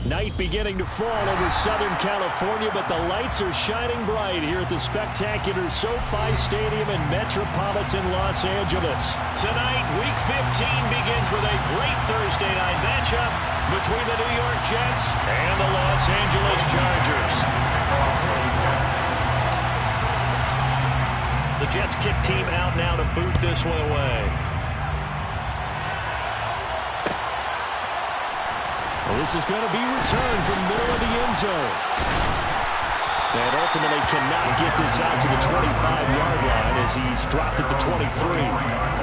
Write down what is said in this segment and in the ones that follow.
Night beginning to fall over Southern California, but the lights are shining bright here at the spectacular SoFi Stadium in metropolitan Los Angeles. Tonight, Week 15 begins with a great Thursday night matchup between the New York Jets and the Los Angeles Chargers. The Jets kick team out now to boot this one away. Well, this is going to be returned from middle of the end zone. And ultimately cannot get this out to the 25-yard line as he's dropped at the 23.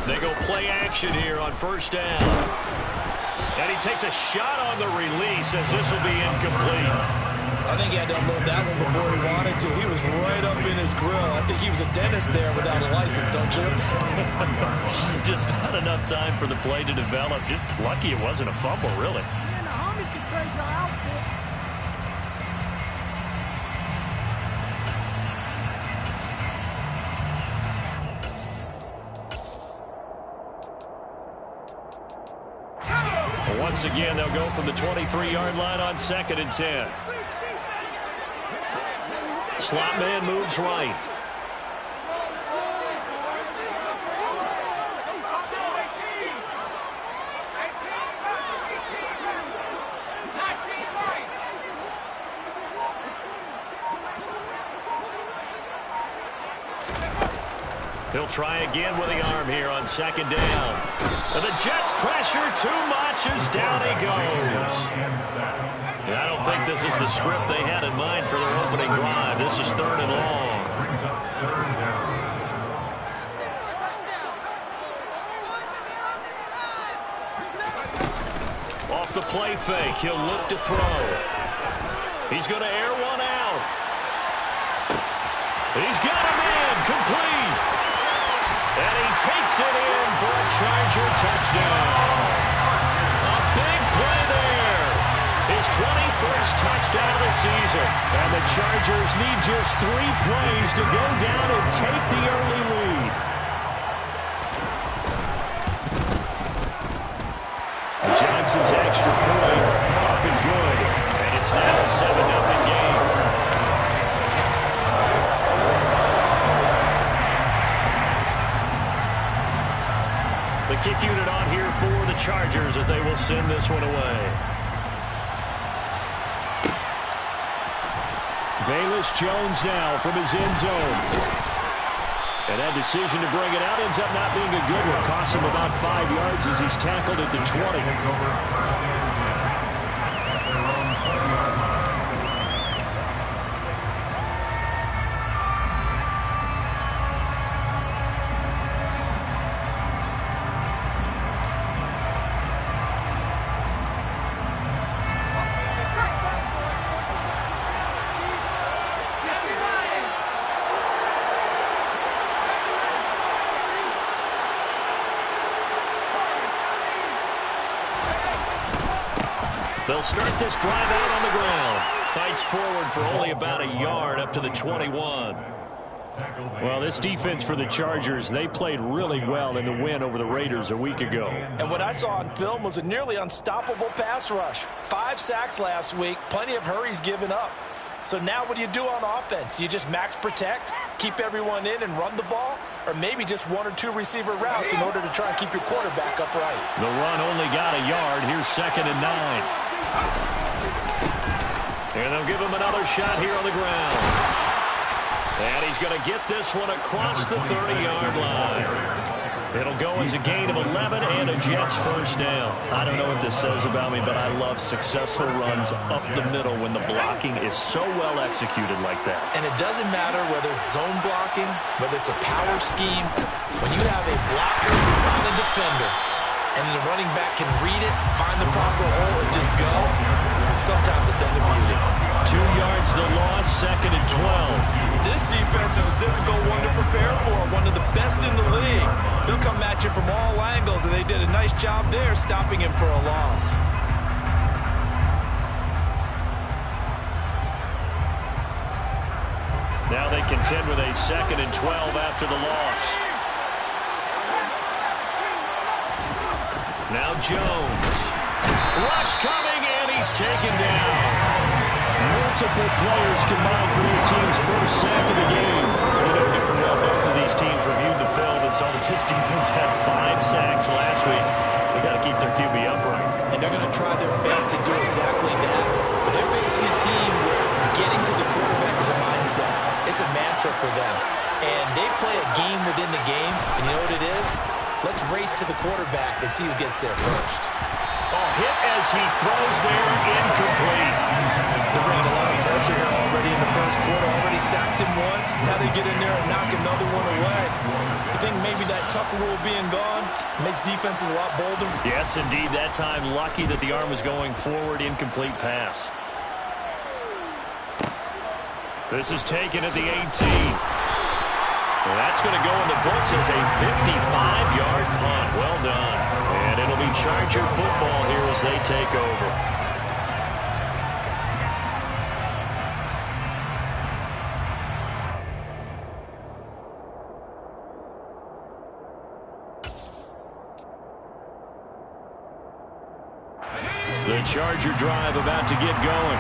They go play action here on first down. And he takes a shot on the release as this will be incomplete. I think he had to unload that one before he wanted to. He was right up in his grill. I think he was a dentist there without a license, don't you? Just not enough time for the play to develop. Just lucky it wasn't a fumble, really. Yeah, the homies can trade your outfits. Once again, they'll go from the 23-yard line on 2nd and 10. Slot man moves right. He'll try again with the arm here on 2nd down. And the Jets pressure too much as down he goes. And I don't think this is the script they had in mind for their opening drive. This is 3rd and long. Off the play fake, he'll look to throw. He's going to air one out. He's got him in, complete. And he takes it in for a Charger touchdown. A big play there. His 21st touchdown of the season. And the Chargers need just 3 plays to go down and take the early lead. Johnson's extra point up and good. And it's now a 7-0 game. The kick unit on here for the Chargers as they will send this one away. Velus Jones now from his end zone. And that decision to bring it out ends up not being a good one. Costs him about 5 yards as he's tackled at the 20. They'll start this drive out on the ground. Fights forward for only about a yard up to the 21. Well, this defense for the Chargers, they played really well in the win over the Raiders a week ago. And what I saw on film was a nearly unstoppable pass rush. 5 sacks last week, plenty of hurries given up. So now what do you do on offense? You just max protect, keep everyone in and run the ball? Or maybe just 1 or 2 receiver routes in order to try and keep your quarterback upright? The run only got a yard. Here's 2nd and 9. And they'll give him another shot here on the ground. And he's going to get this one across the 30-yard line. It'll go as a gain of 11 and a Jets first down. I don't know what this says about me, but I love successful runs up the middle when the blocking is so well executed like that. And it doesn't matter whether it's zone blocking, whether it's a power scheme. When you have a blocker on a defender and the running back can read it, find the proper hole, and just go, sometimes a thing of beauty. 2 yards the loss, 2nd and 12. This defense is a difficult one to prepare for, one of the best in the league. They'll come at you from all angles, and they did a nice job there stopping him for a loss. Now they contend with a 2nd and 12 after the loss. Now Jones. Rush coming, and he's taken down. Multiple players combined for their team's first sack of the game. You know darn well both of these teams reviewed the film and saw that this defense had 5 sacks last week. They got to keep their QB upright. And they're going to try their best to do exactly that. But they're facing a team where getting to the quarterback is a mindset. It's a mantra for them. And they play a game within the game. And you know what it is? Let's race to the quarterback and see who gets there first. Oh, hit as he throws there, incomplete. They're bringing a lot of pressure here already in the first quarter. Already sacked him once. Now they get in there and knock another one away. You think maybe that Tucker rule being gone makes defenses a lot bolder? Yes, indeed. That time, lucky that the arm was going forward. Incomplete pass. This is taken at the 18. Well, that's going to go in the books as a 55-yard punt. Well done. And it'll be Charger football here as they take over. The Charger drive about to get going.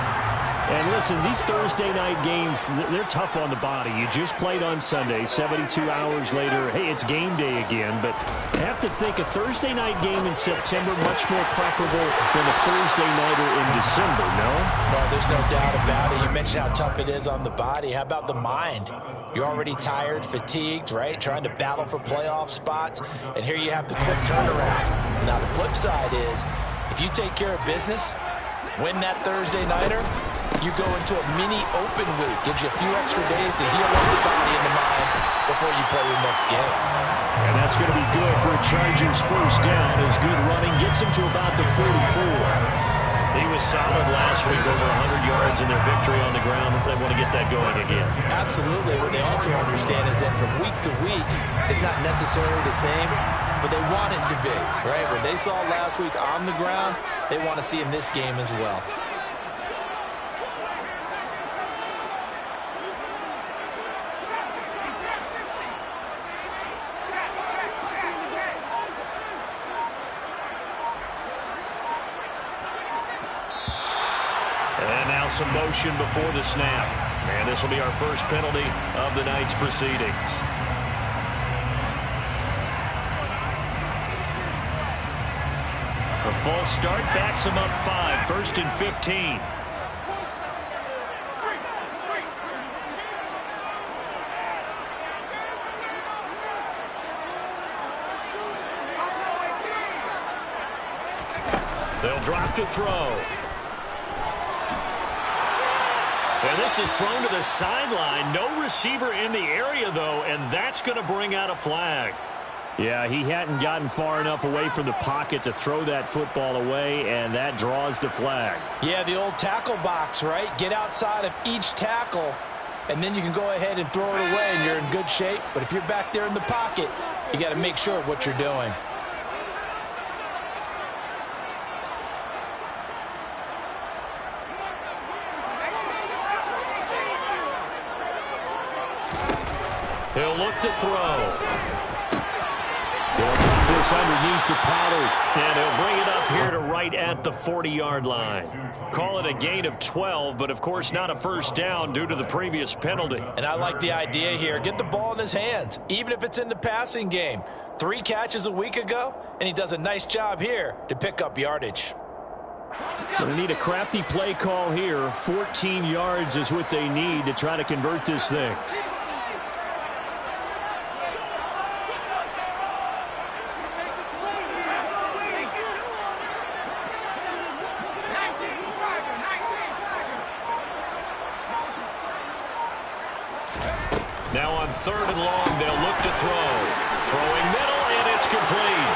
And listen, these Thursday night games, they're tough on the body. You just played on Sunday, 72 hours later. Hey, it's game day again, but I have to think a Thursday night game in September much more preferable than a Thursday nighter in December, no? Well, there's no doubt about it. You mentioned how tough it is on the body. How about the mind? You're already tired, fatigued, right? Trying to battle for playoff spots, and here you have the quick turnaround. Now, the flip side is, if you take care of business, win that Thursday nighter, you go into a mini open week. Gives you a few extra days to heal up the body and the mind before you play your next game. And that's going to be good for a Chargers first down as good running gets him to about the 44. He was solid last week, over 100 yards in their victory on the ground. They want to get that going again. Absolutely. What they also understand is that from week to week, it's not necessarily the same, but they want it to be, right? What they saw last week on the ground, they want to see in this game as well. And now some motion before the snap. And this will be our first penalty of the night's proceedings. A false start backs him up 5. 1st and 15. They'll drop to throw. And this is thrown to the sideline. No receiver in the area, though, and that's going to bring out a flag. Yeah, he hadn't gotten far enough away from the pocket to throw that football away, and that draws the flag. Yeah, the old tackle box, right? Get outside of each tackle, and then you can go ahead and throw it away, and you're in good shape. But if you're back there in the pocket, you got to make sure of what you're doing. He'll look to throw. They'll put this underneath to Pollard. And he'll bring it up here to right at the 40-yard line. Call it a gain of 12, but of course not a first down due to the previous penalty. And I like the idea here. Get the ball in his hands, even if it's in the passing game. 3 catches a week ago, and he does a nice job here to pick up yardage. Going to need a crafty play call here. 14 yards is what they need to try to convert this thing. Now on 3rd and long, they'll look to throw. Throwing middle, and it's complete.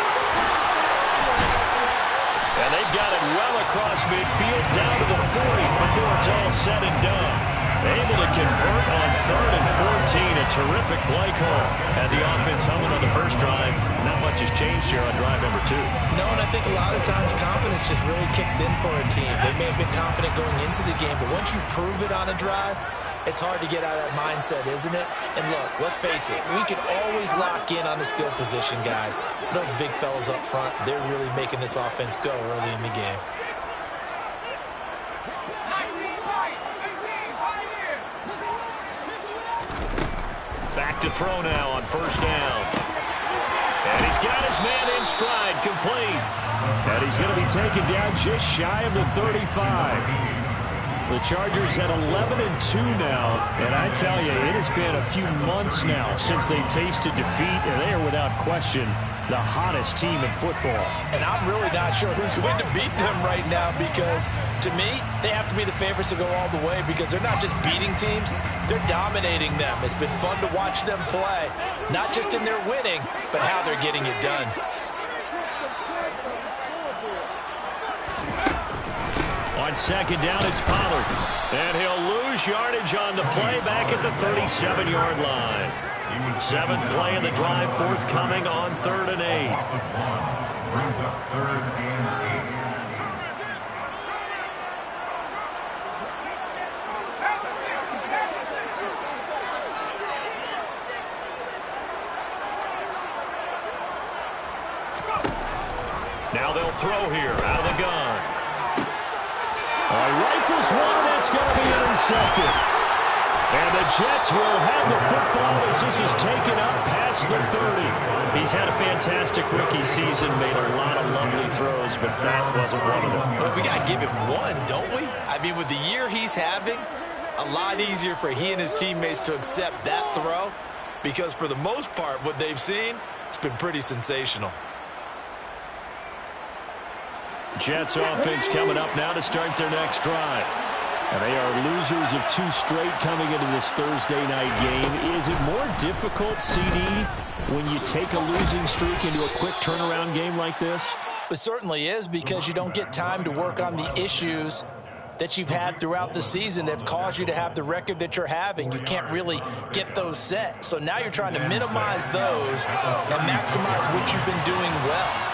And they've got it well across midfield, down to the 40 before it's all said and done. Able to convert on 3rd and 14. A terrific play call. Had the offense humming on the first drive. Not much has changed here on drive number 2. No, and I think a lot of times confidence just really kicks in for a team. They may have been confident going into the game, but once you prove it on a drive, it's hard to get out of that mindset, isn't it? And look, let's face it, we can always lock in on the skill position, guys. Those big fellas up front, they're really making this offense go early in the game. Back to throw now on 1st down. And he's got his man in stride, complete. And he's going to be taken down just shy of the 35. The Chargers at 11-2 now, and I tell you, it has been a few months now since they've tasted defeat, and they are without question the hottest team in football. And I'm really not sure who's going to beat them right now because, to me, they have to be the favorites to go all the way because they're not just beating teams, they're dominating them. It's been fun to watch them play, not just in their winning, but how they're getting it done. On 2nd down, it's Pollard. And he'll lose yardage on the play back at the 37-yard line. 7th play of the drive, forthcoming on 3rd and 8. Brings up 3rd and 8. Now they'll throw here out of the gun. Rifles one, and it's going to be intercepted. And the Jets will have the football as this is taken up past the 30. He's had a fantastic rookie season, made a lot of lovely throws, but that wasn't one of them. Well, we got to give him one, don't we? I mean, with the year he's having, a lot easier for he and his teammates to accept that throw because for the most part, what they've seen, it's been pretty sensational. Jets offense coming up now to start their next drive. And they are losers of 2 straight coming into this Thursday night game. Is it more difficult, CD, when you take a losing streak into a quick turnaround game like this? It certainly is because you don't get time to work on the issues that you've had throughout the season that have caused you to have the record that you're having. You can't really get those set. So now you're trying to minimize those and maximize what you've been doing well.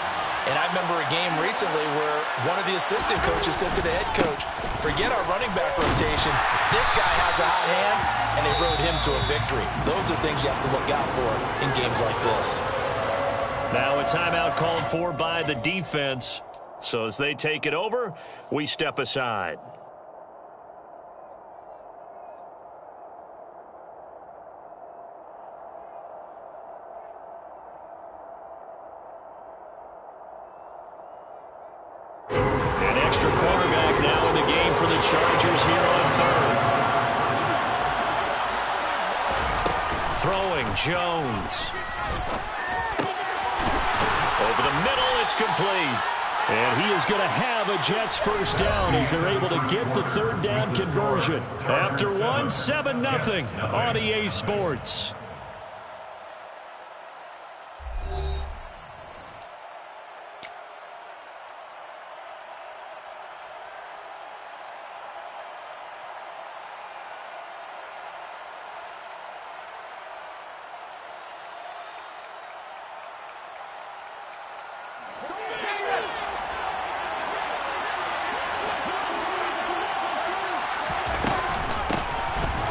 And I remember a game recently where one of the assistant coaches said to the head coach, forget our running back rotation. This guy has a hot hand, and they rode him to a victory. Those are things you have to look out for in games like this. Now a timeout called for by the defense. So as they take it over, we step aside. Chargers here on 3rd. Throwing Jones. Over the middle, it's complete. And he is going to have a Jets first down as they're able to get the 3rd down conversion. After 7-0 on EA Sports.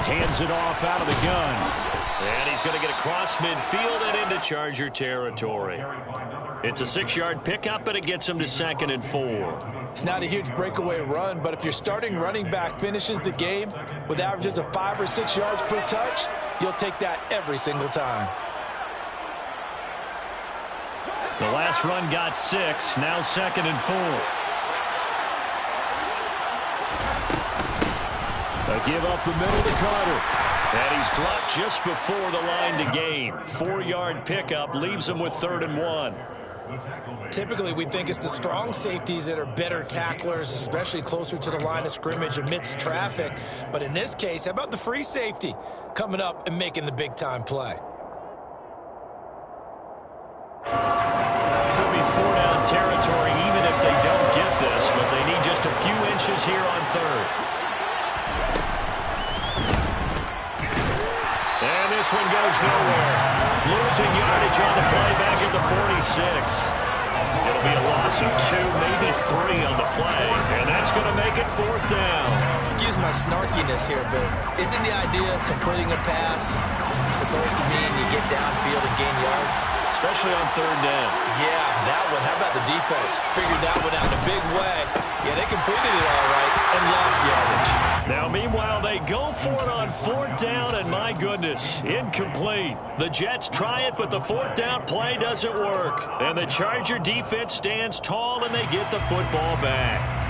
Hands it off out of the gun. And he's going to get across midfield and into Charger territory. It's a 6-yard pickup, and it gets him to 2nd and 4. It's not a huge breakaway run, but if your starting running back finishes the game with averages of 5 or 6 yards per touch, you'll take that every single time. The last run got 6, now 2nd and 4. A give up the middle to Carter. And he's dropped just before the line to gain. 4-yard pickup leaves him with 3rd and 1. Typically, we think it's the strong safeties that are better tacklers, especially closer to the line of scrimmage amidst traffic. But in this case, how about the free safety coming up and making the big-time play? Could be four-down territory even if they don't get this, but they need just a few inches here on third. And this one goes nowhere. Losing yardage on the play back at the 46. It'll be a loss of 2, maybe 3 on the play, and that's going to make it 4th down. Excuse my snarkiness here, but isn't the idea of completing a pass supposed to mean you get downfield and gain yards? Especially on 3rd down. Yeah, that one. How about the defense? Figured that one out in a big way. Yeah, they completed it all right and lost yardage. Now, meanwhile, they go for it on 4th down, and my goodness, incomplete. The Jets try it, but the 4th down play doesn't work. And the Charger defense stands tall, and they get the football back.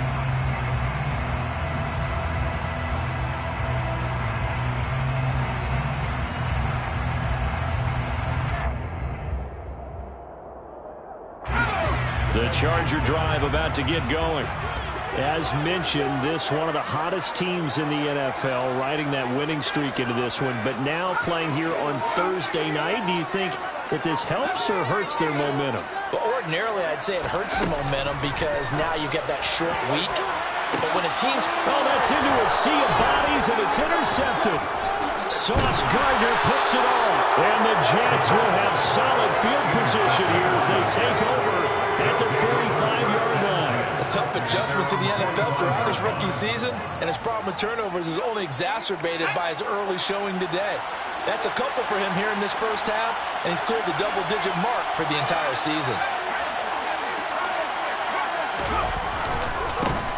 The Charger drive about to get going. As mentioned, this one of the hottest teams in the NFL, riding that winning streak into this one, but now playing here on Thursday night. Do you think that this helps or hurts their momentum? Well, ordinarily, I'd say it hurts the momentum because now you get that short week. But when a team's... Oh, that's into a sea of bodies, and it's intercepted. Sauce Gardner puts it on. And the Jets will have solid field position here as they take over at the 45-yard line. A tough adjustment to the NFL throughout his rookie season, and his problem with turnovers is only exacerbated by his early showing today. That's a couple for him here in this first half, and he's cleared the double-digit mark for the entire season.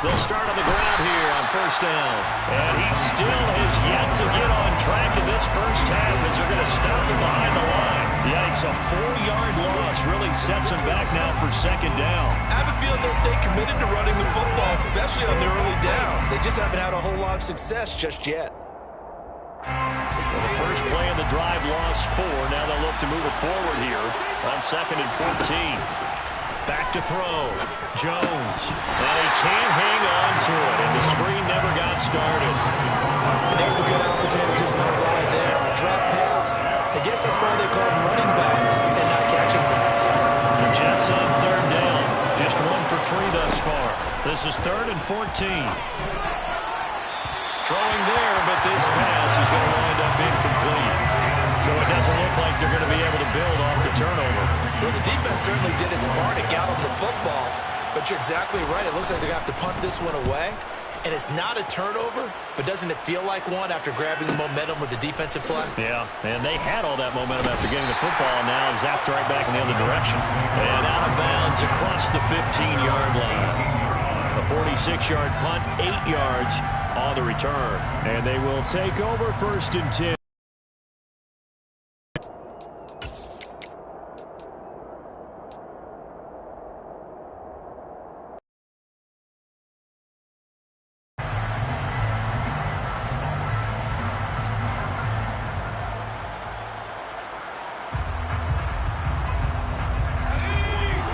They'll start on the ground here on 1st down. And he still has yet to get on track in this first half as they're going to stop him behind the line. Yikes, a 4-yard loss really sets him back now for 2nd down. I have a feeling they'll stay committed to running the football, especially on the early downs. They just haven't had a whole lot of success just yet. Well, the first play in the drive lost 4. Now they'll look to move it forward here on 2nd and 14. Back to throw. Jones. And he can't hang on to it, and the screen never got started. And there's a good opportunity just not right there. A drop pass. I guess that's why they call them running backs and not catching backs. The Jets on 3rd down. Just 1 for 3 thus far. This is 3rd and 14. Throwing there, but this pass is going to wind up incomplete. So it doesn't look like they're going to be able to build off the turnover. Well, the defense certainly did its part to gallop the football, but you're exactly right. It looks like they're going to have to punt this one away, and it's not a turnover, but doesn't it feel like one after grabbing the momentum with the defensive play? Yeah, and they had all that momentum after getting the football, now zapped right back in the other direction. And out of bounds across the 15-yard line. A 46-yard punt, 8 yards on the return. And they will take over 1st and 10.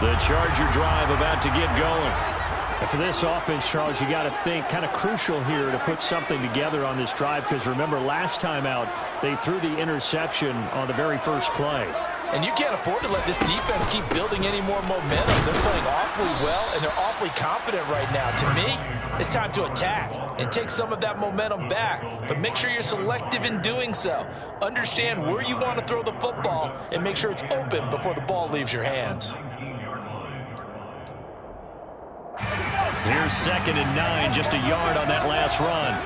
The Charger drive about to get going. And for this offense, Charles, you got to think kind of crucial here to put something together on this drive, because remember last time out they threw the interception on the very first play. And you can't afford to let this defense keep building any more momentum. They're playing awfully well, and they're awfully confident right now. To me, it's time to attack and take some of that momentum back. But make sure you're selective in doing so. Understand where you want to throw the football and make sure it's open before the ball leaves your hands. Here's 2nd and 9, just a yard on that last run.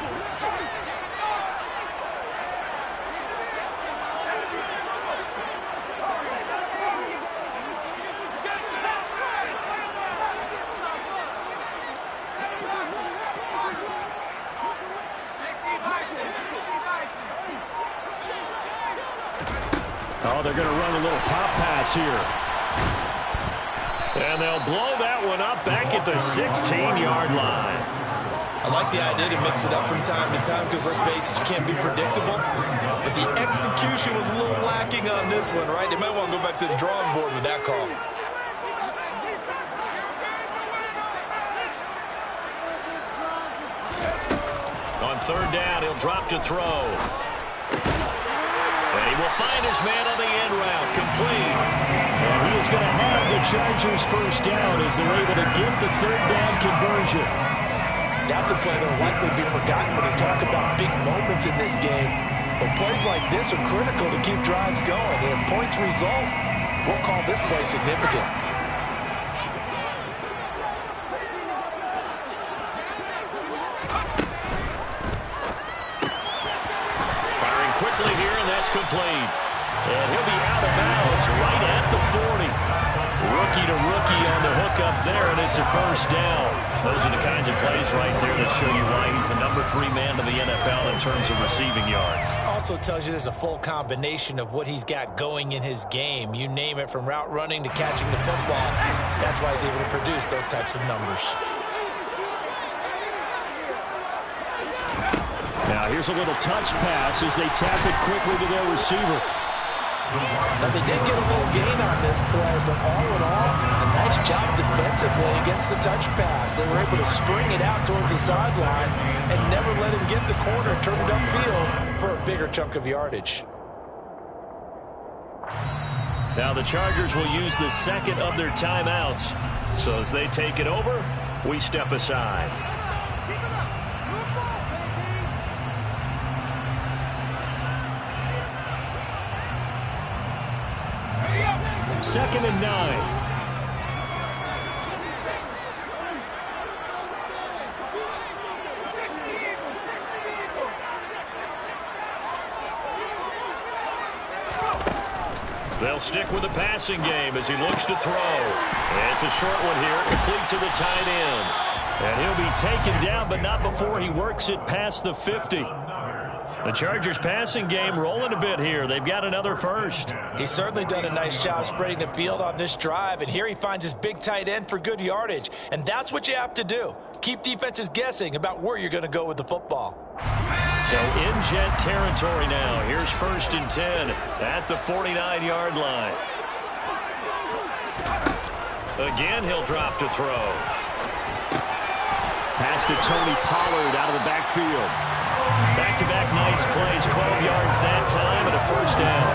Oh, they're going to run a little pop pass here. And they'll blow that one up back at the 16-yard line. I like the idea to mix it up from time to time because, let's face it, you can't be predictable. But the execution was a little lacking on this one, right? They might want to go back to the drawing board with that call. On third down, he'll drop to throw. And he will find his man on the end route. Complete. And he is going to have the Chargers first down as they're able to get the third down conversion. That's a play that will likely be forgotten when you talk about big moments in this game. But plays like this are critical to keep drives going. And if points result, we'll call this play significant. Firing quickly here, and that's complete. And he'll be out of bounds right at the 40. Rookie to rookie on the hook up there, and it's a first down. Those are the kinds of plays right there that show you why he's the #3 man to the NFL in terms of receiving yards. Also tells you there's a full combination of what he's got going in his game. You name it, from route running to catching the football. That's why he's able to produce those types of numbers. Now here's a little touch pass as they tap it quickly to their receiver. Now, they did get a little gain on this play, but all in all, a nice job defensively against the touch pass. They were able to string it out towards the sideline and never let him get the corner and turn it upfield for a bigger chunk of yardage. Now the Chargers will use the second of their timeouts. So as they take it over, we step aside. Second and 9. They'll stick with the passing game as he looks to throw. It's a short one here, complete to the tight end. And he'll be taken down, but not before he works it past the 50. The Chargers passing game rolling a bit here. They've got another first. He's certainly done a nice job spreading the field on this drive, and here he finds his big tight end for good yardage. And that's what you have to do. Keep defenses guessing about where you're going to go with the football. So in Jet territory now. Here's 1st and 10 at the 49-yard line. Again, he'll drop to throw. Pass to Tony Pollard out of the backfield. Back-to-back nice plays, 12 yards that time, and a first down.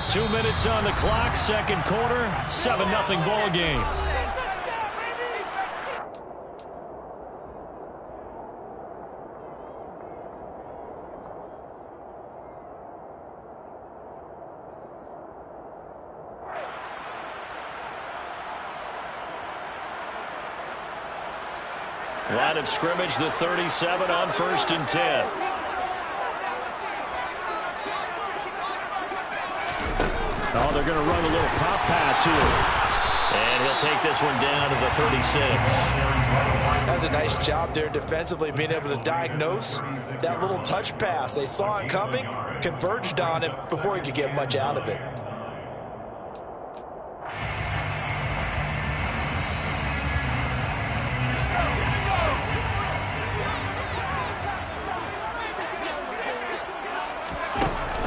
2 minutes on the clock, second quarter, 7-0 ball game. Line of scrimmage, the 37 on 1st and 10. Oh, they're going to run a little pop pass here. And he'll take this one down to the 36. That's a nice job there defensively, being able to diagnose that little touch pass. They saw it coming, converged on it before he could get much out of it.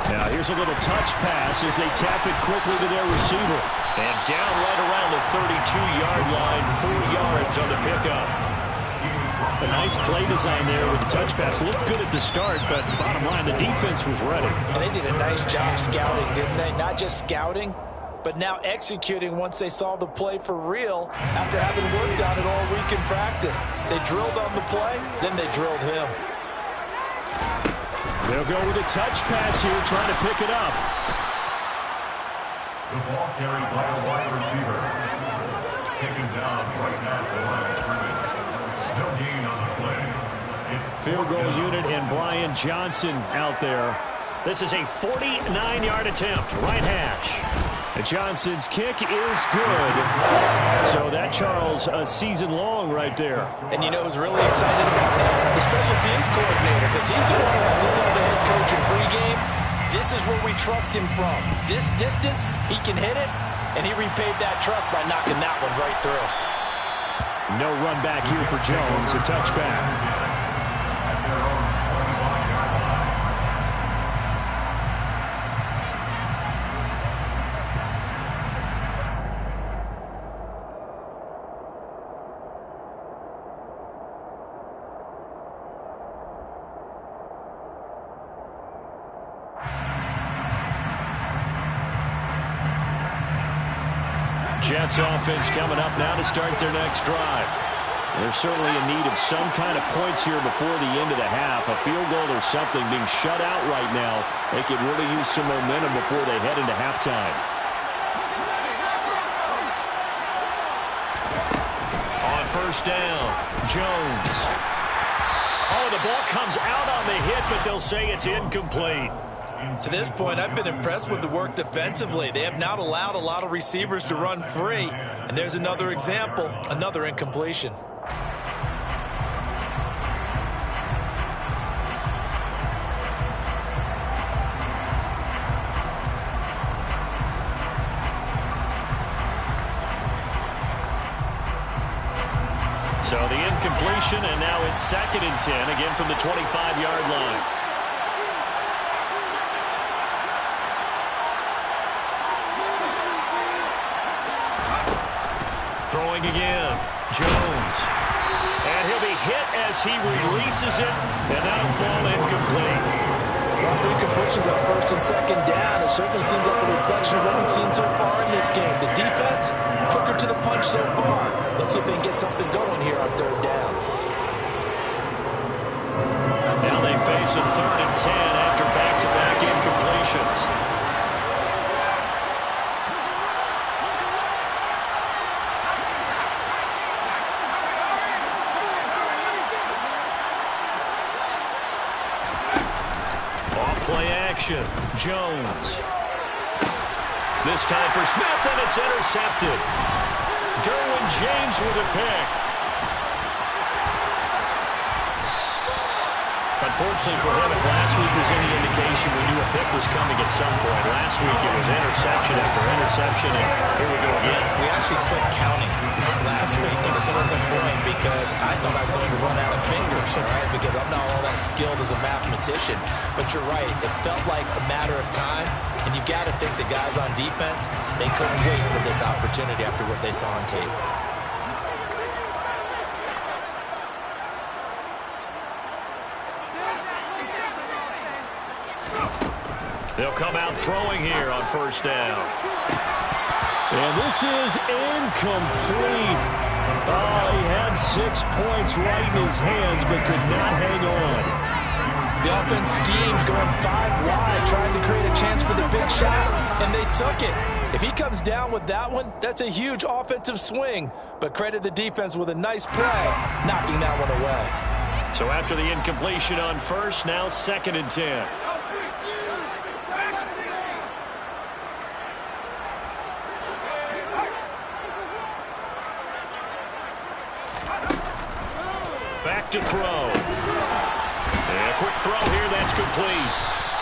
Now here's a little touch pass as they tap it quickly to their receiver. And down right around the 32-yard line, 4 yards on the pickup. A nice play design there with the touch pass. Looked good at the start, but bottom line, the defense was ready. And they did a nice job scouting, didn't they? Not just scouting, but now executing once they saw the play for real after having worked on it all week in practice. They drilled on the play, then they drilled him. They'll go with a touch pass here, trying to pick it up. The ball carried by a wide receiver. Taken down right now at the line of scrimmage. No gain on the play. It's Field goal unit and Brian Johnson out there. This is a 49-yard attempt, right hash. And Johnson's kick is good. So that, Charles, a season long right there. And you know who's really excited about that? The special teams coordinator, because he's the one who has to tell the head coach in pregame, this is where we trust him from. This distance, he can hit it, and he repaid that trust by knocking that one right through. No run back here for Jones, a touchback. Jets offense coming up now to start their next drive. They're certainly in need of some kind of points here before the end of the half. A field goal or something. Being shut out right now, they could really use some momentum before they head into halftime. On first down, Jones. Oh, the ball comes out on the hit, but they'll say it's incomplete. To this point, I've been impressed with the work defensively. They have not allowed a lot of receivers to run free. And there's another example, another incompletion. So the incompletion, and now it's 2nd and 10, again from the 25-yard line. Throwing again, Jones. And he'll be hit as he releases it, and that'll fall incomplete. Well, 3 completions on 1st and 2nd down. It certainly seems like a reflection of what we've seen so far in this game. The defense, quicker to the punch so far. Let's see if they can get something going here on 3rd down. Now they face a 3rd and 10 after back-to-back incompletions. Play action, Jones. This time for Smith, and it's intercepted. Derwin James with a pick. Unfortunately for him, if last week was any indication, we knew a pick was coming at some point. Last week it was interception after interception, and here we go again. We actually quit counting last week at a certain point because I thought I was going to run out of fingers, all right, because I'm not all that skilled as a mathematician. But you're right, it felt like a matter of time, and you got to think the guys on defense, they couldn't wait for this opportunity after what they saw on tape. They'll come out throwing here on 1st down. And this is incomplete. Oh, he had 6 points right in his hands, but could not hang on. The offense schemed, going 5 wide, trying to create a chance for the big shot, and they took it. If he comes down with that one, that's a huge offensive swing. But credit the defense with a nice play, knocking that one away. So after the incompletion on 1st, now 2nd and 10. Back to throw. And a quick throw here, that's complete.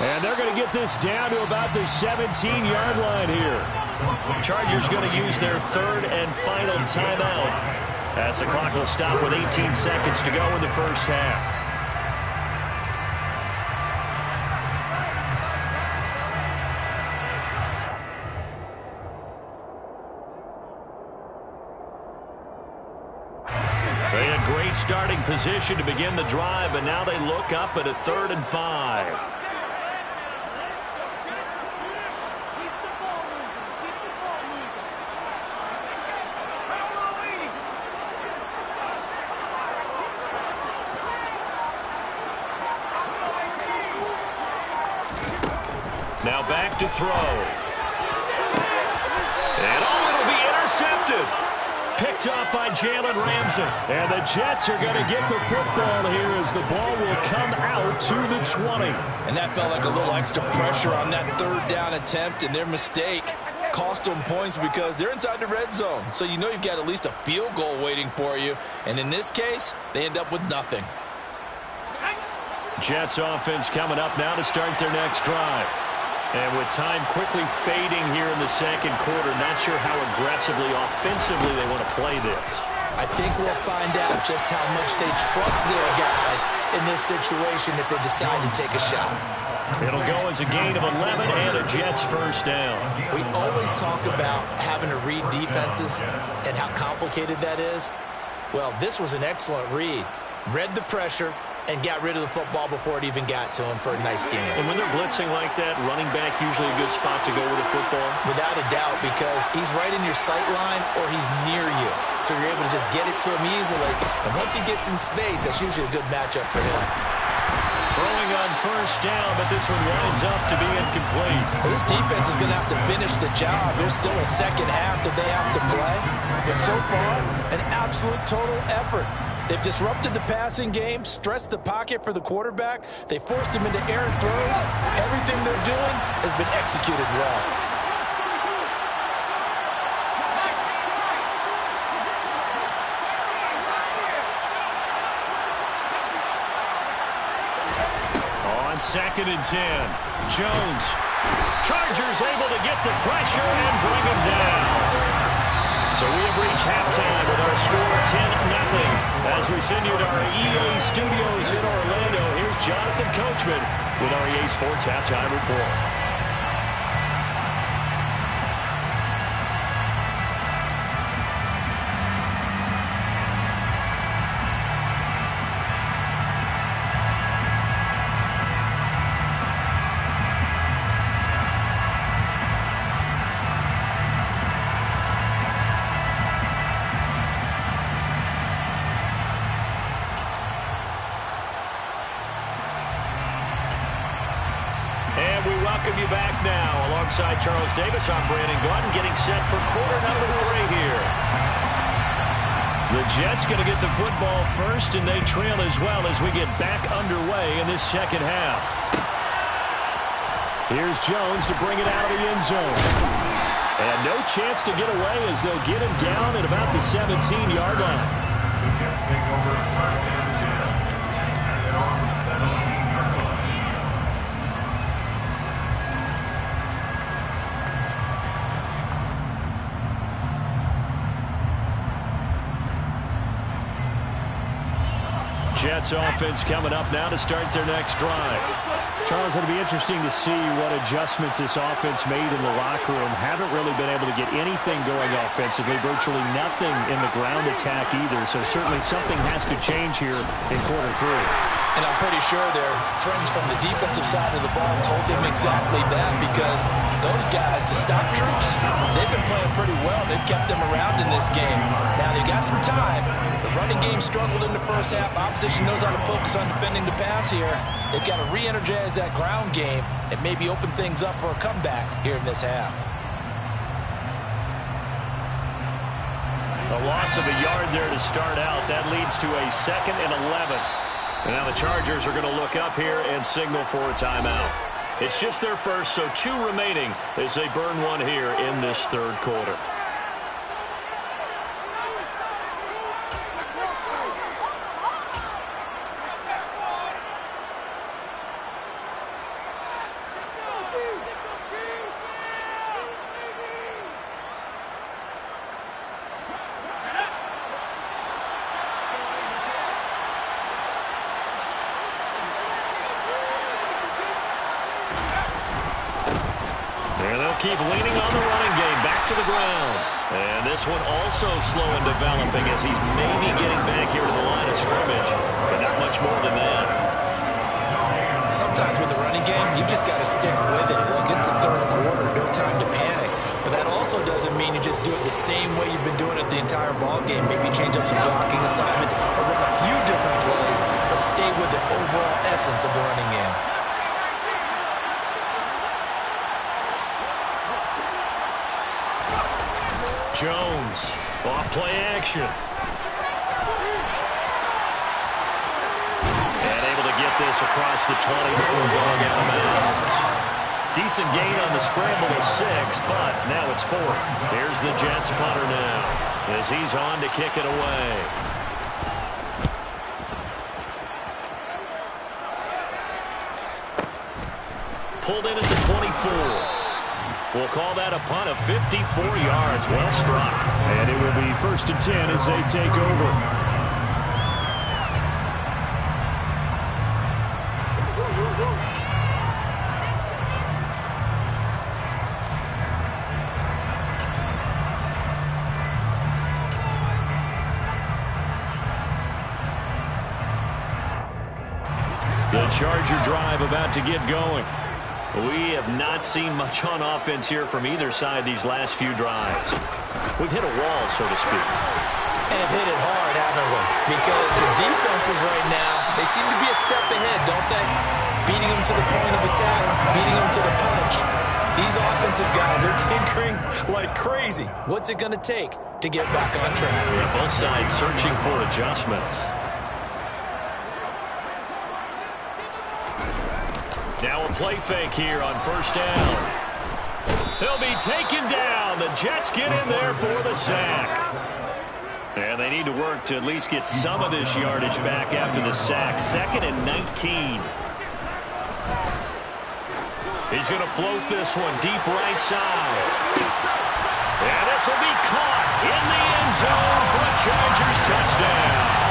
And they're going to get this down to about the 17-yard line here. Chargers going to use their 3rd and final timeout as the clock will stop with 18 seconds to go in the 1st half. They had great starting position to begin the drive, but now they look up at a 3rd and 5. Now back to throw. And it'll be intercepted. Picked up by Jalen Ramsey. And the Jets are going to get the football here as the ball will come out to the 20. And that felt like a little extra pressure on that 3rd down attempt, and their mistake cost them points because they're inside the red zone. So you know you've got at least a field goal waiting for you. And in this case, they end up with nothing. Jets offense coming up now to start their next drive. And with time quickly fading here in the 2nd quarter, not sure how aggressively, offensively they want to play this. I think we'll find out just how much they trust their guys in this situation if they decide to take a shot. It'll go as a gain of 11 and a Jets 1st down. We always talk about having to read defenses and how complicated that is. Well, this was an excellent read. Read the pressure, and got rid of the football before it even got to him for a nice game. And when they're blitzing like that, running back usually a good spot to go with the football? Without a doubt, because he's right in your sight line or he's near you. So you're able to just get it to him easily. And once he gets in space, that's usually a good matchup for him. Throwing on first down, but this one winds up to be incomplete. Well, this defense is going to have to finish the job. There's still a second half that they have to play. But so far, an absolute total effort. They've disrupted the passing game, stressed the pocket for the quarterback. They forced him into errant throws. Everything they're doing has been executed well. On 2nd and 10, Jones. Chargers able to get the pressure and bring him down. So we have reached halftime with our score 10-0. As we send you to our EA studios in Orlando, here's Jonathan Coachman with our EA Sports Halftime Report. Welcome you back now. Alongside Charles Davis, I'm Brandon Gaudin, getting set for quarter number 3 here. The Jets going to get the football first, and they trail as well as we get back underway in this second half. Here's Jones to bring it out of the end zone. And no chance to get away as they'll get him down at about the 17-yard line. The Jets take over first and 10. And they're on the 17-yard line. Jets offense coming up now to start their next drive. Charles, it'll be interesting to see what adjustments this offense made in the locker room. Haven't really been able to get anything going offensively, virtually nothing in the ground attack either. So certainly something has to change here in quarter 3. And I'm pretty sure their friends from the defensive side of the ball told them exactly that, because those guys, the stop troops, they've been playing pretty well. They've kept them around in this game. Now, they've got some time. The running game struggled in the first half. Opposition knows how to focus on defending the pass here. They've got to re-energize that ground game and maybe open things up for a comeback here in this half. A loss of a yard there to start out. That leads to a 2nd and 11. And now the Chargers are going to look up here and signal for a timeout. It's just their first, so 2 remaining as they burn one here in this third quarter. Keep leaning on the running game, back to the ground. And this one also slow in developing as he's maybe getting back here to the line of scrimmage, but not much more than that. Sometimes with the running game, you've just got to stick with it. Look, it's the third quarter, no time to panic. But that also doesn't mean you just do it the same way you've been doing it the entire ball game. Maybe change up some blocking assignments or run a few different plays, but stay with the overall essence of the running game. Jones, off play action. And able to get this across the 20 before going out of bounds. Decent gain on the scramble of 6, but now it's 4th. Here's the Jets punter now as he's on to kick it away. Pulled in at the 24. We'll call that a punt of 54 yards. Well struck. And it will be 1st and 10 as they take over. Charger drive about to get going. We have not seen much on offense here from either side these last few drives. We've hit a wall, so to speak. And have hit it hard, haven't we? Because the defenses right now, they seem to be a step ahead, don't they? Beating them to the point of attack, beating them to the punch. These offensive guys are tinkering like crazy. What's it going to take to get back on track? Yeah, both sides searching for adjustments. Now a play fake here on first down. He'll be taken down. The Jets get in there for the sack. And they need to work to at least get some of this yardage back after the sack. 2nd and 19. He's going to float this one deep right side. And this will be caught in the end zone for a Chargers touchdown.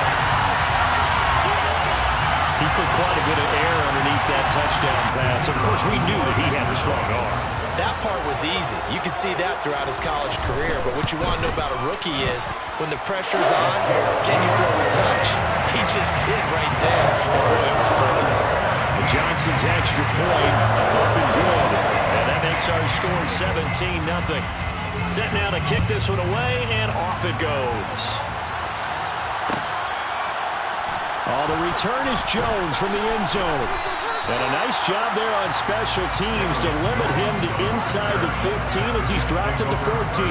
He put quite a bit of air underneath that touchdown pass. Of course, we knew that he had a strong arm. That part was easy. You could see that throughout his college career. But what you want to know about a rookie is when the pressure's on, can you throw a touch? He just did right there. And boy, it was pretty. Johnson's extra point up and good. And that makes our score 17-0. Set now to kick this one away, and off it goes. Oh, the return is Jones from the end zone. And a nice job there on special teams to limit him to inside the 15 as he's dropped at the 14.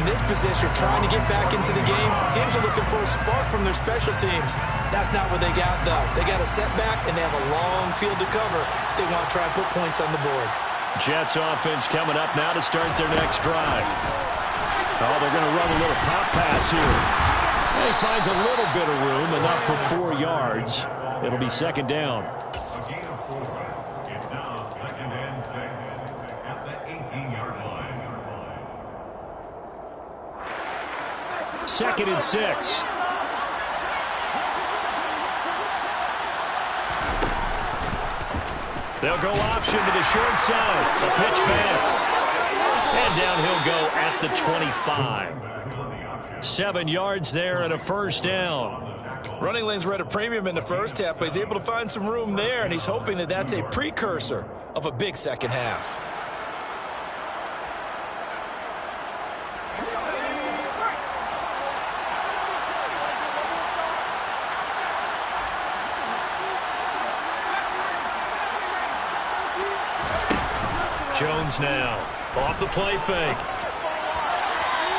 In this position, trying to get back into the game, teams are looking for a spark from their special teams. That's not what they got, though. They got a setback, and they have a long field to cover if they want to try and put points on the board. Jets offense coming up now to start their next drive. Oh, they're going to run a little pop pass here. And he finds a little bit of room, enough for 4 yards. It'll be 2nd down. A gain of 4. It's now 2nd and 6 at the 18-yard line. 2nd and 6. They'll go option to the short side. A pitch back. And down he'll go at the 25. 7 yards there and a first down. Running lanes were at a premium in the first half, but he's able to find some room there, and he's hoping that that's a precursor of a big second half. Jones now off the play fake.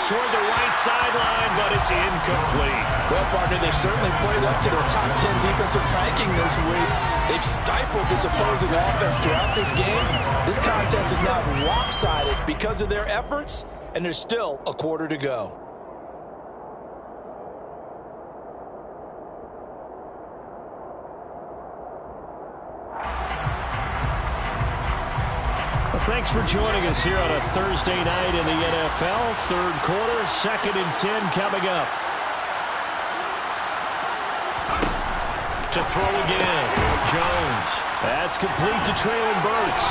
Toward the right sideline, but it's incomplete. Well, partner, they've certainly played up to their top 10 defensive ranking this week. They've stifled this opposing offense throughout this game. This contest is now lopsided because of their efforts, and there's still a quarter to go. Thanks for joining us here on a Thursday night in the NFL. Third quarter, 2nd and 10 coming up. To throw again, Jones. That's complete to Treylon Burks.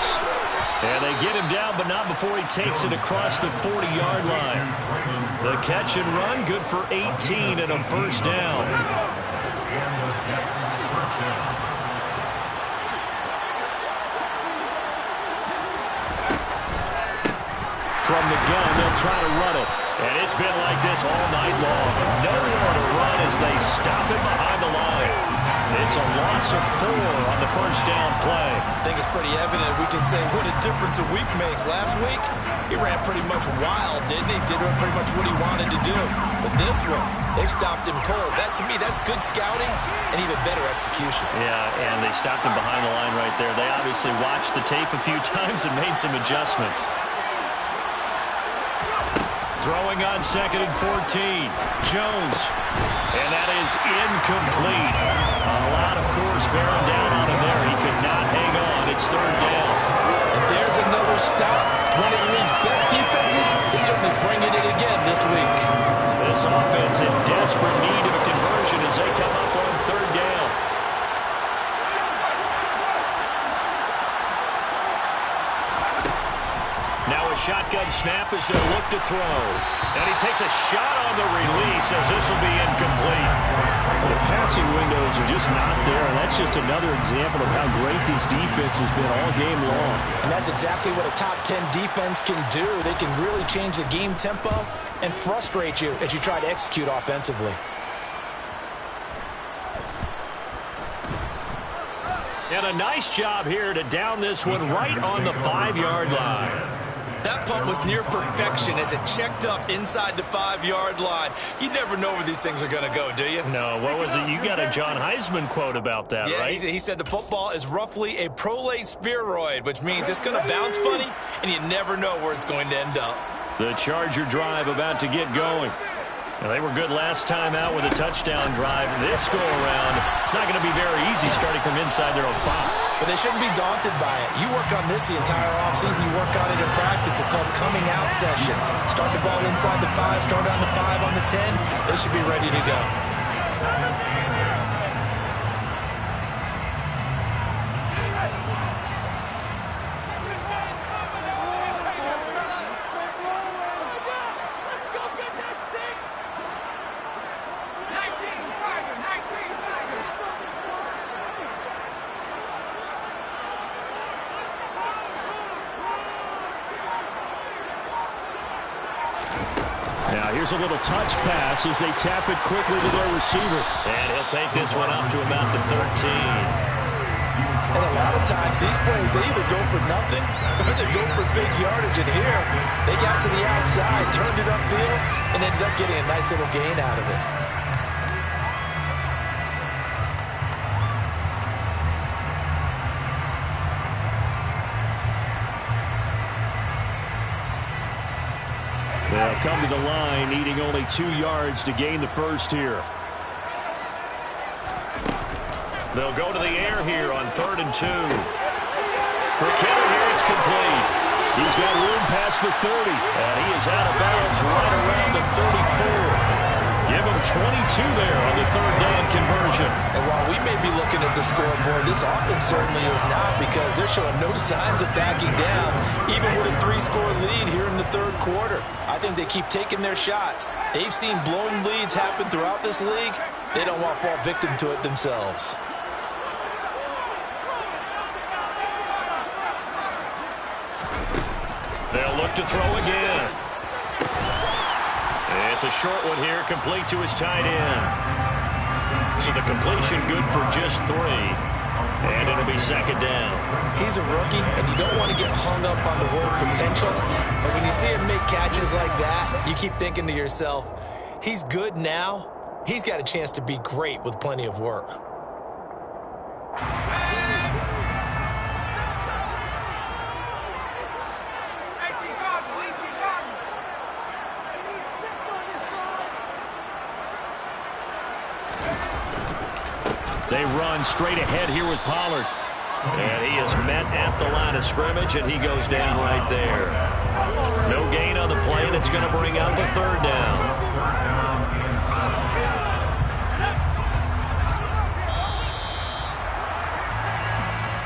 And they get him down, but not before he takes it across the 40-yard line. The catch and run, good for 18 and a first down. From the gun, they'll try to run it. And it's been like this all night long. Nowhere to run as they stop him behind the line. It's a loss of 4 on the first down play. I think it's pretty evident we can say what a difference a week makes. Last week, he ran pretty much wild, didn't he? Did pretty much what he wanted to do. But this one, they've stopped him cold. That, to me, that's good scouting and even better execution. Yeah, and they stopped him behind the line right there. They obviously watched the tape a few times and made some adjustments. Throwing on 2nd and 14. Jones. And that is incomplete. A lot of force bearing down on him there. He could not hang on. It's 3rd down. And there's another stop. One of the league's best defenses is certainly bringing it again this week. This offense in desperate need of a conversion as they come up on 3rd down. Now a shotgun snap as they'll look to throw. And he takes a shot on the release as this will be incomplete. The passing windows are just not there, and that's just another example of how great this defense has been all game long. And that's exactly what a top 10 defense can do. They can really change the game tempo and frustrate you as you try to execute offensively. And a nice job here to down this one right on the 5-yard line. That punt was near perfection as it checked up inside the 5-yard line. You never know where these things are going to go, do you? No, what was it? You got a John Heisman quote about that, yeah, right? He said the football is roughly a prolate spheroid, which means it's going to bounce funny, and you never know where it's going to end up. The Charger drive about to get going. And they were good last time out with a touchdown drive. This go-around, it's not going to be very easy starting from inside their own 5. But they shouldn't be daunted by it. You work on this the entire offseason. You work on it in practice. It's called coming out session. Start the ball inside the 5, start on the 5, on the 10. They should be ready to go. Now here's a little touch pass as they tap it quickly to their receiver. And he'll take this one up to about the 13. And a lot of times these plays, they either go for nothing or they go for big yardage. And here, they got to the outside, turned it upfield, and ended up getting a nice little gain out of it. They'll come to the line, needing only 2 yards to gain the first here. They'll go to the air here on 3rd and 2. For Kittle here, it's complete. He's got room past the 30. And he is out of bounds right around the 34. Give him 22 there on the 3rd down conversion. And while we may be looking at the scoreboard, this offense certainly is not, because they're showing no signs of backing down, even with a 3-score lead here in the 3rd quarter. I think they keep taking their shots. They've seen blown leads happen throughout this league. They don't want to fall victim to it themselves. They'll look to throw again. It's a short one here, complete to his tight end. So the completion good for just 3. And it'll be 2nd down. He's a rookie, and you don't want to get hung up on the word potential. But when you see him make catches like that, you keep thinking to yourself, he's good now. He's got a chance to be great with plenty of work. They run straight ahead here with Pollard. And he is met at the line of scrimmage, and he goes down right there. No gain on the play, and it's going to bring up a 3rd down.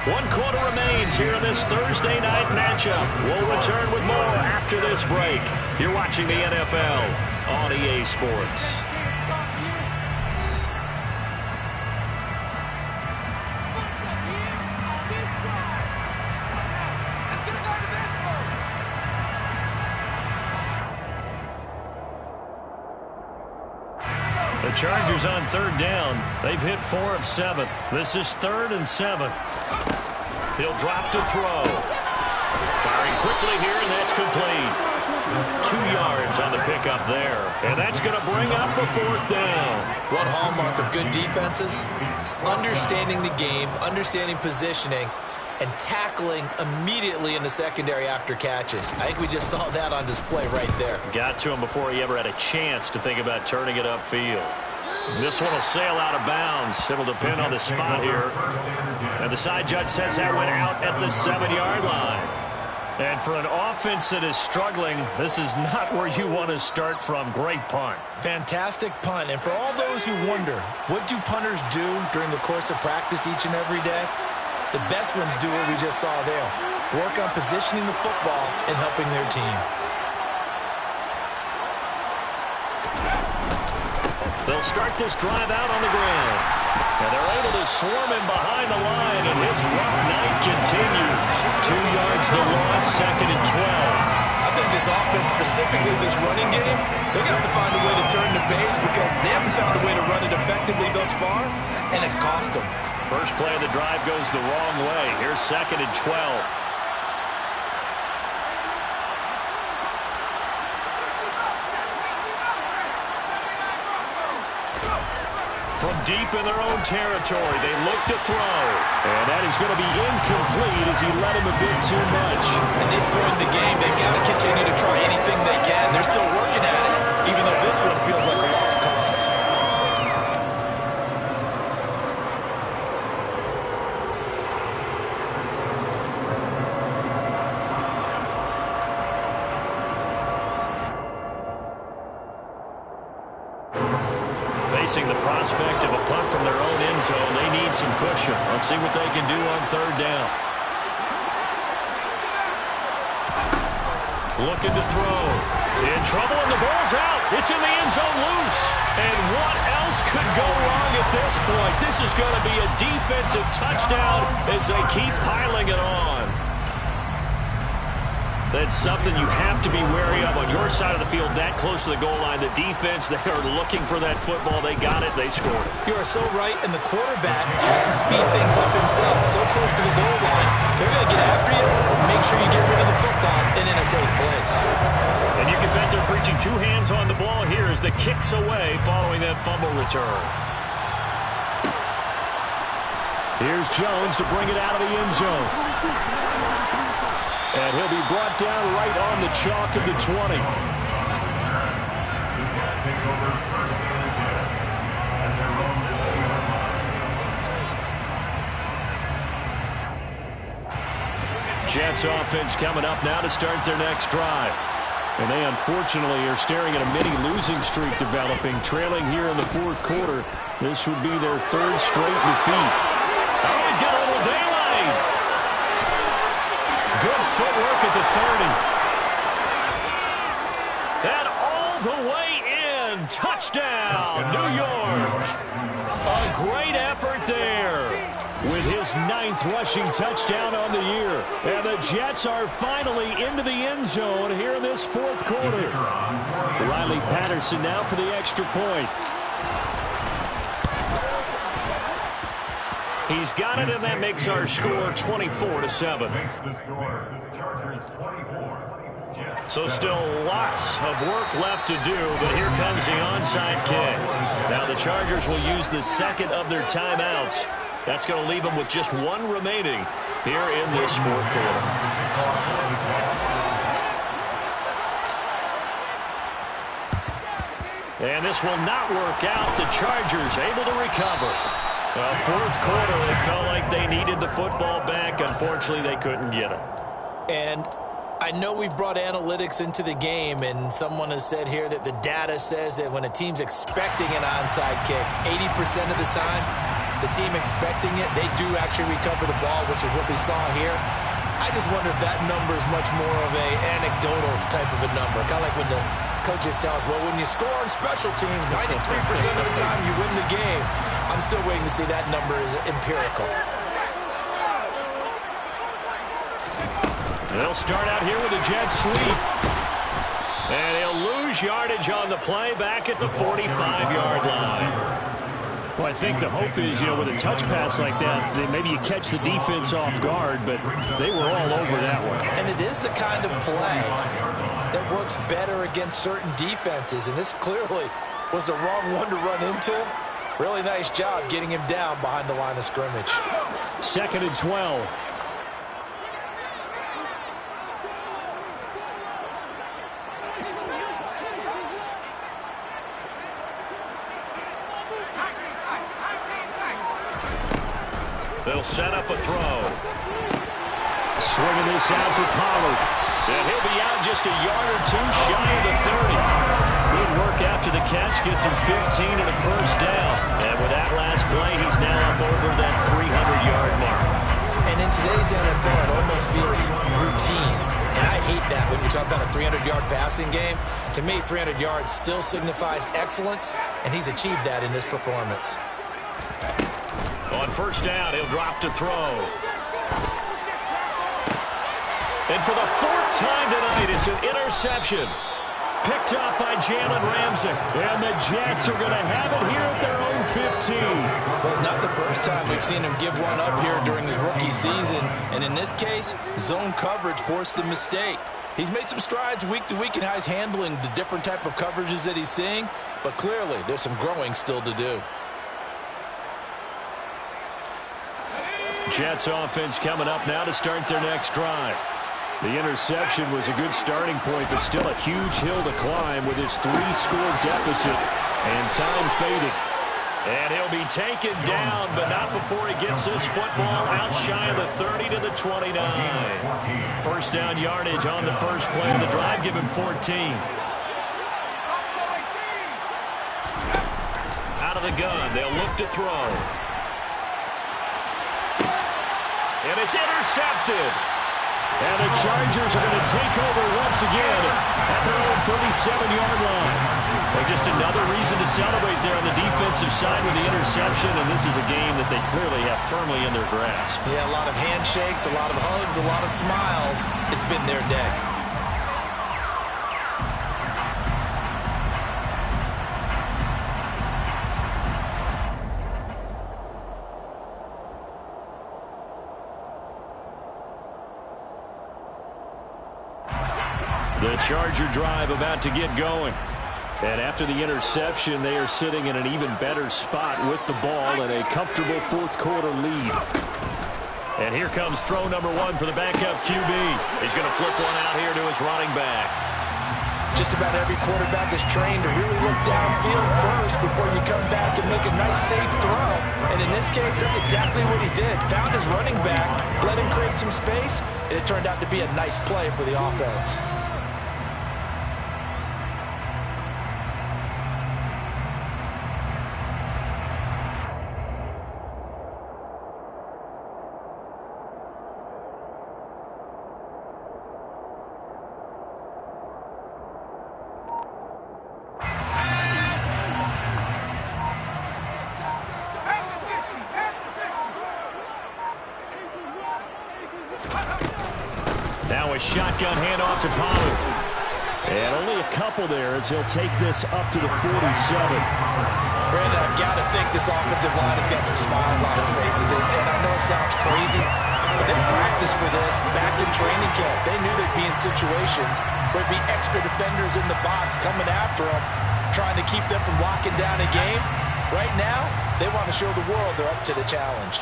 One quarter remains here in this Thursday night matchup. We'll return with more after this break. You're watching the NFL on EA Sports. The Chargers on 3rd down. They've hit 4 of 7. This is 3rd and 7. He'll drop to throw. Firing quickly here, and that's complete. 2 yards on the pickup there. And that's going to bring up a 4th down. One hallmark of good defenses is understanding the game, understanding positioning, and tackling immediately in the secondary after catches. I think we just saw that on display right there. Got to him before he ever had a chance to think about turning it upfield. This one will sail out of bounds. It'll depend on the spot here. And the side judge says that went out at the 7-yard line. And for an offense that is struggling, this is not where you want to start from. Great punt. Fantastic punt. And for all those who wonder, what do punters do during the course of practice each and every day? The best ones do what we just saw there. work on positioning the football and helping their team. They'll start this drive out on the ground. And they're able to swarm him behind the line, and his rough night continues. 2 yards the loss, 2nd and 12. I think this offense, specifically this running game, they're going to have to find a way to turn the page because they haven't found a way to run it effectively thus far, and it's cost them. First play of the drive goes the wrong way. Here's 2nd and 12. From deep in their own territory, they look to throw. And that is going to be incomplete as he led him a bit too much. At this point in the game, they've got to continue to try anything they can. They're still working at it, even though this one feels like a lost cause. Facing the prospect of a punt from their own end zone, they need some cushion. Let's see what they can do on 3rd down. Looking to throw. In trouble, and the ball's out. It's in the end zone loose. And what else could go wrong at this point? This is going to be a defensive touchdown as they keep piling it on. That's something you have to be wary of on your side of the field, that close to the goal line. The defense, they are looking for that football. They got it. They scored. You are so right, and the quarterback has to speed things up himself. So close to the goal line, they're going to get after you. Make sure you get rid of the football and in a safe place. And you can bet they're preaching 2 hands on the ball here as the kick's away following that fumble return. Here's Jones to bring it out of the end zone. And he'll be brought down right on the chalk of the 20. The Jets take over 1st and 10 at their own 20-yard line. Jets offense coming up now to start their next drive. And they unfortunately are staring at a mini losing streak developing, trailing here in the 4th quarter. This would be their 3rd straight defeat. Oh, he's got a little daylight. Good footwork at the 30. And all the way in. Touchdown, New York. A great effort there. With his 9th rushing touchdown on the year. And the Jets are finally into the end zone here in this 4th quarter. Riley Patterson now for the extra point. He's got it, and that makes our score 24-7. Makes the score Chargers 24. Jets So 7. still lots of work left to do, but here comes the onside kick. Now the Chargers will use the 2nd of their timeouts. That's going to leave them with just 1 remaining here in this 4th quarter. And this will not work out. The Chargers able to recover. Well, 4th quarter, it felt like they needed the football back. Unfortunately, they couldn't get it. And I know we've brought analytics into the game, and someone has said here that the data says that when a team's expecting an onside kick, 80% of the time, the team expecting it, they do actually recover the ball, which is what we saw here. I just wonder if that number is much more of a anecdotal type of a number. Kind of like when the coaches tell us, well, when you score on special teams, 93% of the time you win the game. I'm still waiting to see that number is empirical. They'll start out here with a jet sweep. And he'll lose yardage on the play back at the 45-yard line. Well, I think the hope is, with a touch pass like that, maybe you catch the defense off guard, but they were all over that one. And it is the kind of play that works better against certain defenses, and this clearly was the wrong one to run into. Really nice job getting him down behind the line of scrimmage. 2nd and 12. They'll set up a throw. Swinging this out for Pollard. And he'll be out just a yard or 2 shy of the 30. Good work after the catch. Gets him 15 and a first down. And with that last play, he's now up over that 300-yard mark. And in today's NFL, it almost feels talk about a 300-yard passing game. To me, 300 yards still signifies excellence, and he's achieved that in this performance. On first down, he'll drop to throw. And for the fourth time tonight, it's an interception. Picked up by Jalen Ramsey. And the Jets are going to have it here at their own 15. Well, it's not the first time we've seen him give one up here during his rookie season. And in this case, zone coverage forced the mistake. He's made some strides week to week in how he's handling the different type of coverages that he's seeing. But clearly, there's some growing still to do. Jets offense coming up now to start their next drive. The interception was a good starting point, but still a huge hill to climb with his 3-score deficit. And time faded. And he'll be taken down, but not before he gets this football out shy of the 30 to the 29. First down yardage on the first play of the drive. Give him 14. Out of the gun. They'll look to throw. And it's intercepted. And the Chargers are going to take over once again at their own 37-yard line. And just another reason to celebrate there on the defensive side with the interception, and this is a game that they clearly have firmly in their grasp. Yeah, a lot of handshakes, a lot of hugs, a lot of smiles. It's been their day. The Charger drive about to get going. And after the interception, they are sitting in an even better spot with the ball and a comfortable fourth-quarter lead. And here comes throw number 1 for the backup QB. He's going to flip one out here to his running back. Just about every quarterback is trained to really look downfield first before you come back and make a nice, safe throw. And in this case, that's exactly what he did. Found his running back, let him create some space, and it turned out to be a nice play for the offense. Now a shotgun handoff to Pollard. And only a couple there as he'll take this up to the 47. Brandon, I've got to think this offensive line has got some smiles on its faces. And I know it sounds crazy, but they practiced for this back in training camp. They knew they'd be in situations where there'd be extra defenders in the box coming after them, trying to keep them from locking down a game. Right now, they want to show the world they're up to the challenge.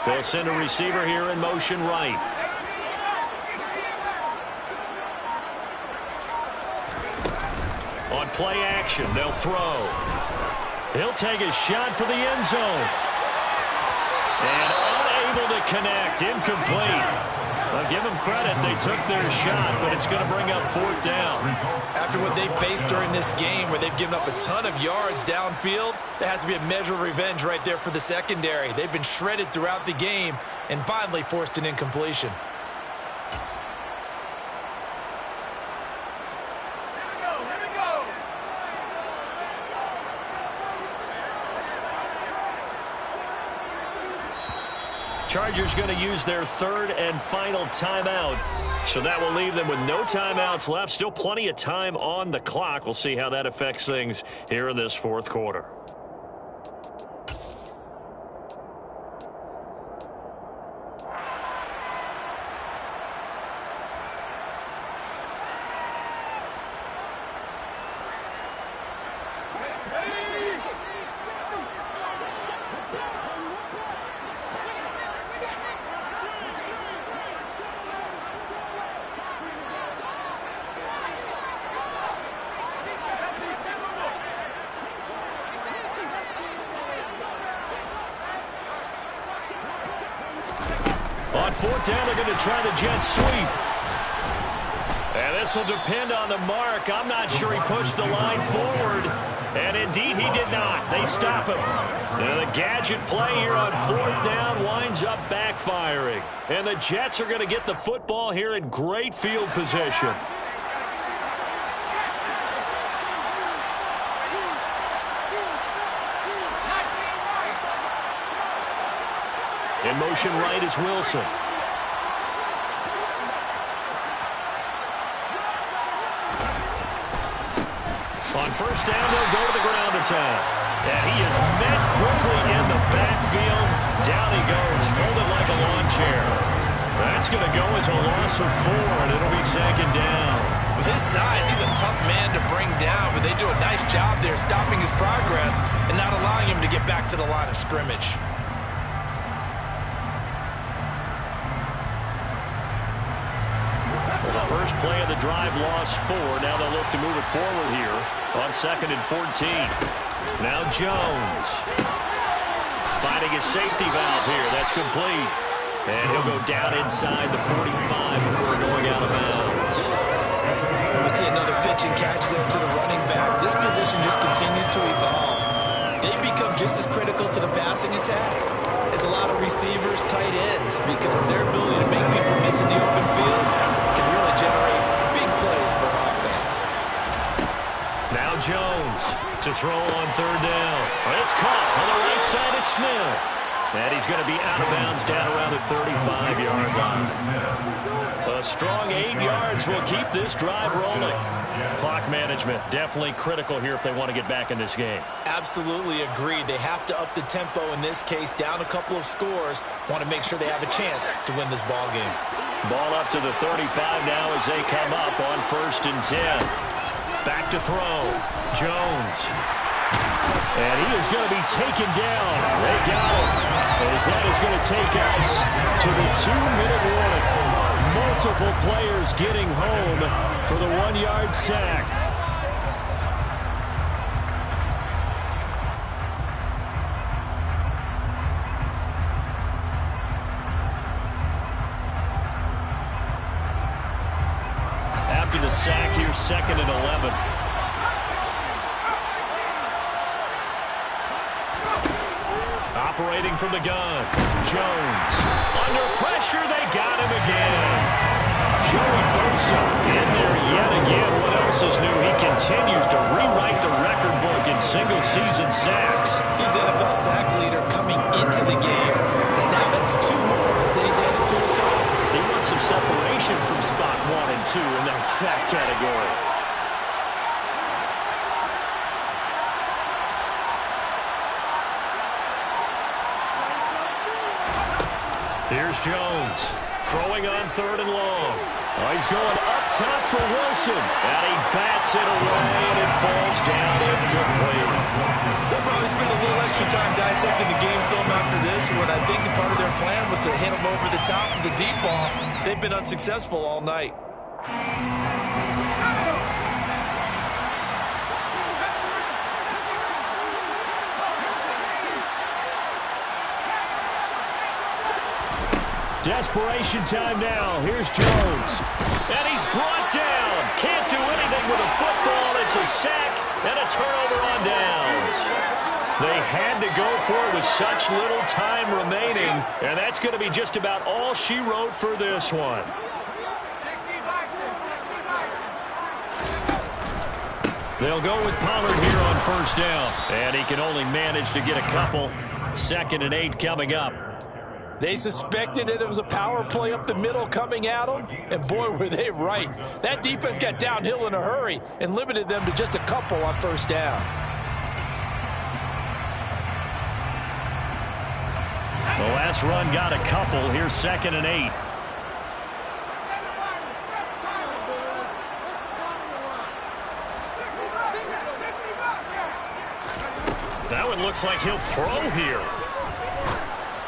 They'll send a receiver here in motion right. On play action, they'll throw. He'll take a shot for the end zone. And unable to connect, incomplete. I'll give them credit, they took their shot, but it's going to bring up fourth down. After what they faced during this game where they've given up a ton of yards downfield, there has to be a measure of revenge right there for the secondary. They've been shredded throughout the game and finally forced an incompletion. Chargers going to use their third and final timeout. So that will leave them with no timeouts left. Still plenty of time on the clock. We'll see how that affects things here in this fourth quarter. On fourth down, they're going to try the jet sweep. And This will depend on the mark. I'm not sure he pushed the line forward. And indeed, he did not. They stop him. And the gadget play here on 4th down winds up backfiring. And the Jets are going to get the football here in great field position. In motion right is Wilson. On 1st down, they'll go to the ground attack. And he is met quickly in the backfield. Down he goes, folded like a lawn chair. That's going to go as a loss of 4, and it'll be 2nd down. With his size, he's a tough man to bring down, but they do a nice job there stopping his progress and not allowing him to get back to the line of scrimmage. Well, the first play of the drive lost 4. Now they'll look to move it forward here on 2nd and 14. Now Jones. Finding his safety valve here. That's complete. And he'll go down inside the 45 before going out of bounds. We see another pitch and catch there to the running back. This position just continues to evolve. They become just as critical to the passing attack as a lot of receivers, tight ends, because their ability to make people miss in the open field can really generate big plays for offense. Now Jones to throw on 3rd down. It's caught on the right side at Smith. And he's going to be out of bounds down around the 35-yard line. A strong 8 yards will keep this drive rolling. Clock management definitely critical here if they want to get back in this game. Absolutely agreed. They have to up the tempo in this case, down a couple of scores. Want to make sure they have a chance to win this ball game. Ball up to the 35 now as they come up on 1st and 10. Back to throw. Jones. And he is going to be taken down. They got him. As that is going to take us to the 2-minute warning. Multiple players getting home for the 1-yard sack. After the sack here, 2nd and 11. Operating from the gun, Jones. Under pressure, they got him again. Joey Bosa in there yet again. What else is new? He continues to rewrite the record book in single-season sacks. He's NFL sack leader coming into the game, and now that's 2 more that he's added to his total. He wants some separation from spot 1 and 2 in that sack category. Here's Jones, throwing on 3rd and long. Oh, he's going up top for Wilson. And he bats it away, and it falls down incomplete. They'll probably spend a little extra time dissecting the game film after this one. I think part of their plan was to hit him over the top of the deep ball. They've been unsuccessful all night. Desperation time now. Here's Jones. And he's brought down. Can't do anything with a football. It's a sack and a turnover on downs. They had to go for it with such little time remaining. And that's going to be just about all she wrote for this one. They'll go with Pollard here on 1st down. And he can only manage to get a couple. 2nd and 8 coming up. They suspected that it was a power play up the middle coming at them, and boy, were they right. That defense got downhill in a hurry and limited them to just a couple on 1st down. The last run got a couple. Here's 2nd and 8. That one looks like he'll throw here.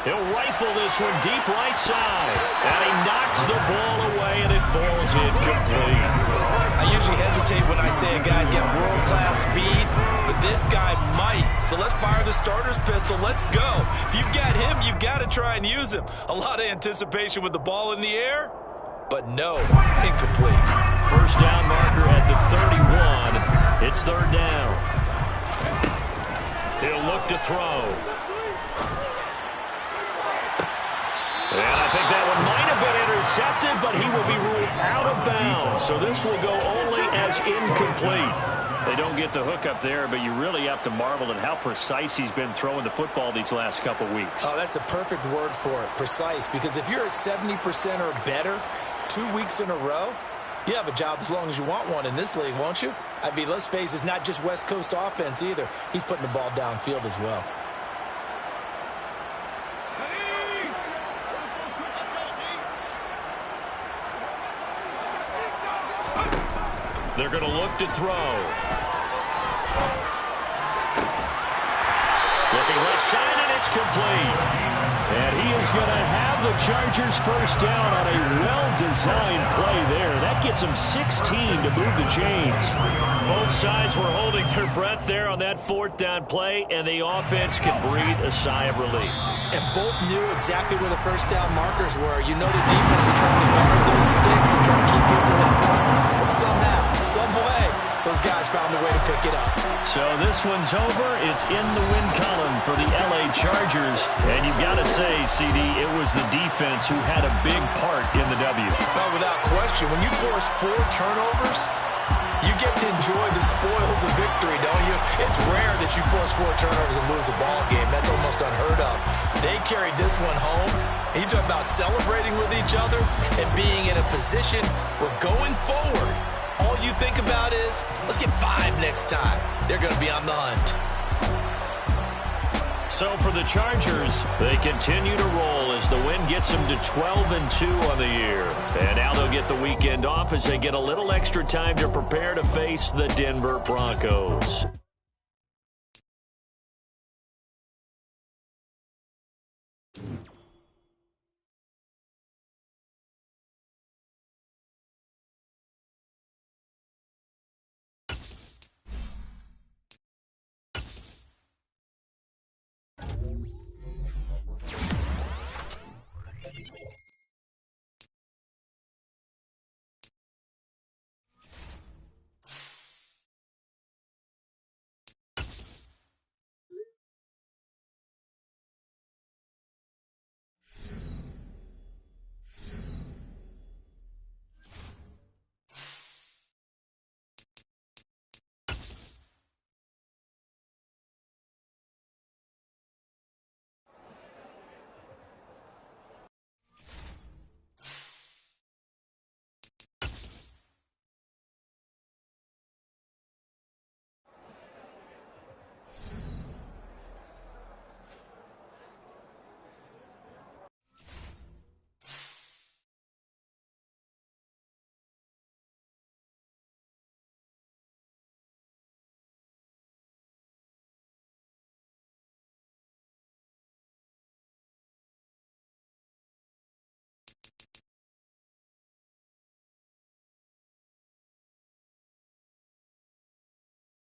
He'll rifle this one deep right side. And he knocks the ball away, and it falls incomplete. I usually hesitate when I say a guy's got world-class speed, but this guy might. So let's fire the starter's pistol. Let's go. If you've got him, you've got to try and use him. A lot of anticipation with the ball in the air, but no, incomplete. first down marker at the 31. It's third down. He'll look to throw. And I think that one might have been intercepted, but he will be ruled out of bounds. So this will go only as incomplete. They don't get the hook up there, but you really have to marvel at how precise he's been throwing the football these last couple weeks. Oh, that's a perfect word for it, precise. Because if you're at 70% or better 2 weeks in a row, you have a job as long as you want one in this league, won't you? I mean, let's face it, it's not just West Coast offense either. He's putting the ball downfield as well. They're going to look to throw. Looking left side, and it's complete. And he is going to have the Chargers first down on a well-designed play there. That gets him 16 to move the chains. Both sides were holding their breath there on that fourth down play, and the offense can breathe a sigh of relief. And both knew exactly where the first down markers were. You know the defense is trying to guard those sticks and trying to keep people in front. But somehow, some way, those guys found a way to pick it up. So this one's over. It's in the win column for the LA Chargers. And you've got to say, CD, it was the defense who had a big part in the W. Oh, without question. When you force 4 turnovers, you get to enjoy the spoils of victory, don't you? It's rare that you force 4 turnovers and lose a ball game. That's almost unheard of. They carried this one home. And you talk about celebrating with each other and being in a position where going forward, all you think about is, let's get 5 next time. They're going to be on the hunt. So for the Chargers, they continue to roll as the win gets them to 12-2 on the year. And now they'll get the weekend off as they get a little extra time to prepare to face the Denver Broncos.